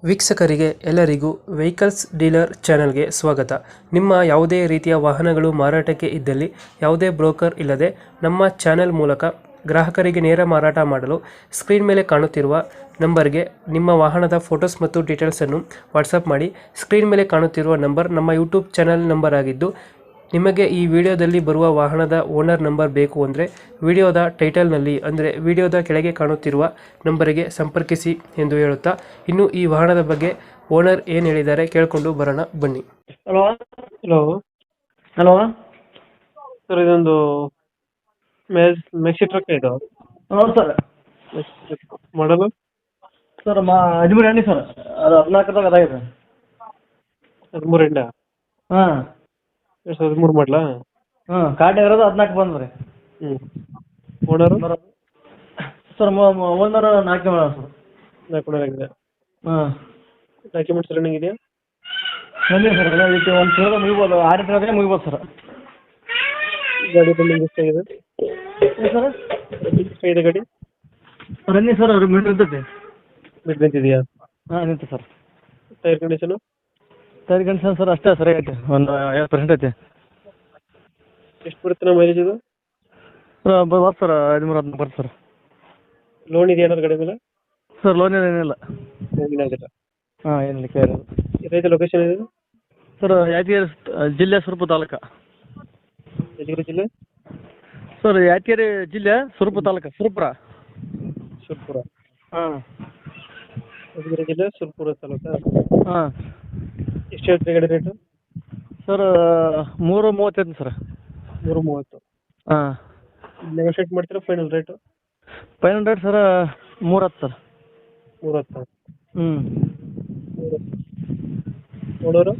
ವೀಕ್ಷಕರಿಗೆ ಎಲ್ಲರಿಗೂ vehicles dealer ಚಾನೆಲ್ಗೆ ಸ್ವಾಗತ. ನಿಮ್ಮ ಯಾವುದೇ ರೀತಿಯ ವಾಹನಗಳು ಮಾರಾಟಕ್ಕೆ ಇದ್ದಲ್ಲಿ ಯಾವುದೇ ಬ್ರೋಕರ್ ಇಲ್ಲದೆ ನಮ್ಮ ಚಾನೆಲ್ ಮೂಲಕ ಗ್ರಾಹಕರಿಗೆ ನೇರ ಮಾರಾಟ ಮಾಡಲು ಸ್ಕ್ರೀನ್ ಮೇಲೆ ಕಾಣುತ್ತಿರುವ ನಂಬರ್ಗೆ ನಿಮ್ಮ ವಾಹನದ ಫೋಟೋಸ್ ಮತ್ತು ಡೀಟೇಲ್ಸನ್ನು ವಾಟ್ಸಪ್ ಮಾಡಿ. ಸ್ಕ್ರೀನ್ ಮೇಲೆ ಕಾಣುತ್ತಿರುವ ನಂಬರ್ ನಮ್ಮ ಯೂಟ್ಯೂಬ್ ಚಾನೆಲ್ ನಂಬರ್ ಆಗಿದ್ದು, ನಿಮಗೆ ಈ ವಿಡಿಯೋದಲ್ಲಿ ಬರುವ ವಾಹನದ ಓನರ್ ನಂಬರ್ ಬೇಕು ಅಂದರೆ ವಿಡಿಯೋದ ಟೈಟಲ್ನಲ್ಲಿ ಅಂದರೆ ವಿಡಿಯೋದ ಕೆಳಗೆ ಕಾಣುತ್ತಿರುವ ನಂಬರಿಗೆ ಸಂಪರ್ಕಿಸಿ ಎಂದು ಹೇಳುತ್ತಾ, ಇನ್ನು ಈ ವಾಹನದ ಬಗ್ಗೆ ಓನರ್ ಏನು ಹೇಳಿದ್ದಾರೆ ಕೇಳಿಕೊಂಡು ಬರೋಣ ಬನ್ನಿ. ಹಲೋ ಹಲೋ ಹಲೋ ಸರ್, ಇದೊಂದು ಮೆಕ್ಸಿ ಟ್ರಕ್ ಇದು ಹೌದು ಸರ್. ಮಾಡಲು ಸರ್ 13 ಎಣ್ಣೆ ಸರ್, ಅದು 14ದಾಗ ಅದಾಗಿದೆ. 13 ಎಂಡ ಹಾಂ 2013 ಮಾಡಲಾ? ಕಾರ್ಡ್ ಇರೋದು 14 ಬಂದ್ರಿ. Owner sir owner 4 sir. 4 ಆಗಿದೆ. ಹಾಂ ಡಾಕ್ಯುಮೆಂಟ್ಸ್ ರನ್ನಿಂಗ್ ಇದೆಯಾ? ಬಂದಿದೆ ಸರ್, ಇದಕ್ಕೆ ಒಂದು ತಿಂಗಳ ಮುಗಿಬೋದು, 6 ತಿಂಗಳಿಗೆ ಮುಗಿಬೋದು ಸರ್. ಗಾಡಿ ರನ್ನಿಂಗ್ ಎಷ್ಟಾಗಿದೆ? ಏನು ಸರ್ ಎಷ್ಟಾಗಿದೆ ಗಾಡಿ? ರನ್ನಿ ಸರ್, ಅವ್ರಿಗೆ ಮಿಡ್ ಇರ್ತೈತಿ. ಮಿಡ್ ನಿಂತಿದೆಯಾ? ಹಾಂ ನಿಂತು sir. Tyre condition? Tyre condition sir ಅಷ್ಟೇ ಸರಿಯಾಗಿ ಐತೆ, ಒಂದು 50% ಐತೆ. ಎಷ್ಟು ಬರುತ್ತೆ ಮೈಲೇಜ್ ಇದು? ಸರ್ ಬರ್ತು ಸರ್, 13-14 ಬರ್ತು ಸರ್. ಲೋನ್ ಇದೆಯಾ ಏನಾದ್ರು ಗಾಡಿ ಮೇಲೆ? ಸರ್ ಲೋನ್ ಏನಿಲ್ಲ. ಏನಾಗಿಲ್ಲ. ಹಾಂ ಏನಿಲ್ಲ, ಕೇಳಿ ಇದೈತೆ ಲೊಕೇಶನ್ ಇದೆ ಸರ್. ಯಾದಗಿರಿ ಜಿಲ್ಲೆ ಸುರಪುರ ತಾಲೂಕು. ಯಾದಗಿರಿ ಜಿಲ್ಲೆ ಸರ್ ಯಾದಗಿರಿ ಜಿಲ್ಲೆ ಸುರಪುರ ತಾಲೂಕು, ಸುರಪುರ. ಹಾಂ ಯಾದಗಿರಿ ಜಿಲ್ಲೆ ಸುರಪುರ ತಾಲೂಕಾ? ಹಾಂ. ಎಷ್ಟು ಹೇಳ್ತೀರಿ ಗಾಡಿ ರೇಟು? Sir 3:35 sir. 3:30. ಹಾಂ. ನೆಗೋಷಿಯೇಟ್ ಮಾಡ್ತೀರಾ final rate? Final rate sir 3:10 sir. 3:10. ಹ್ಞೂ. ಓನರು?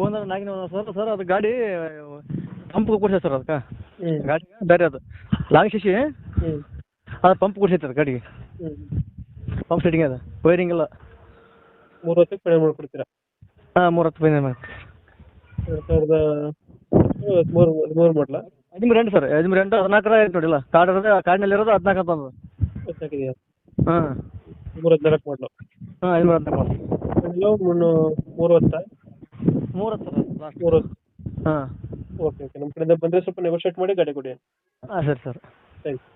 Owner 4 sir. ಸರ್ ಅದು ಗಾಡಿ ಪಂಪ್ ಕೊಡ್ಸೈತೆ ಸರ್, ಅದಕ್ಕೆ ಗಾಡಿ ಬೇರೆ ಅದು ಲಾಂಗ್ ಶಿಶಿ ಅದು ಪಂಪ್ ಕೊಡ್ಸೈತೆ ಅದು ಗಾಡಿಗೆ. ಪಂಪ್ ಸೆಟ್ಟಿಂಗ್ ಅದು, ವೈರಿಂಗ್ ಎಲ್ಲ. 3:10 ಫೈನಲ್ ಮಾಡ್ಕೊಡ್ತೀರಾ? ಹಾಂ 3:10 ಫೈನಲ್ ಮಾಡಿ. 2013 ಮಾಡಲಾ? 13 ಸರ್, 13 14 ಆಯ್ತು ನೋಡಿಲ್ಲ. ಕಾರ್ಡ್ ಇರೋದು, ಕಾರ್ಡ್ನಲ್ಲಿ ಇರೋದು 14 ಅಂತ ಅಂದು. 14 ಇದೆಯಾ? ಹಾಂ 3:14 ಮಾಡಲು. ಹಾಂ 14 3:10. 3:10 ಸರ್ ಲಾಸ್ಟ್. 3:10. ಹಾಂ ಓಕೆ. ನಮ್ಮ ಕಡೆಯಿಂದ ಬಂದರೆ ಸ್ವಲ್ಪ ನೆಗೋಷಿಯೇಟ್ ಮಾಡಿ ಗಾಡಿ ಕೊಡಿ. ಹಾಂ ಸರಿ ಸರ್. ಥ್ಯಾಂಕ್ಸ್.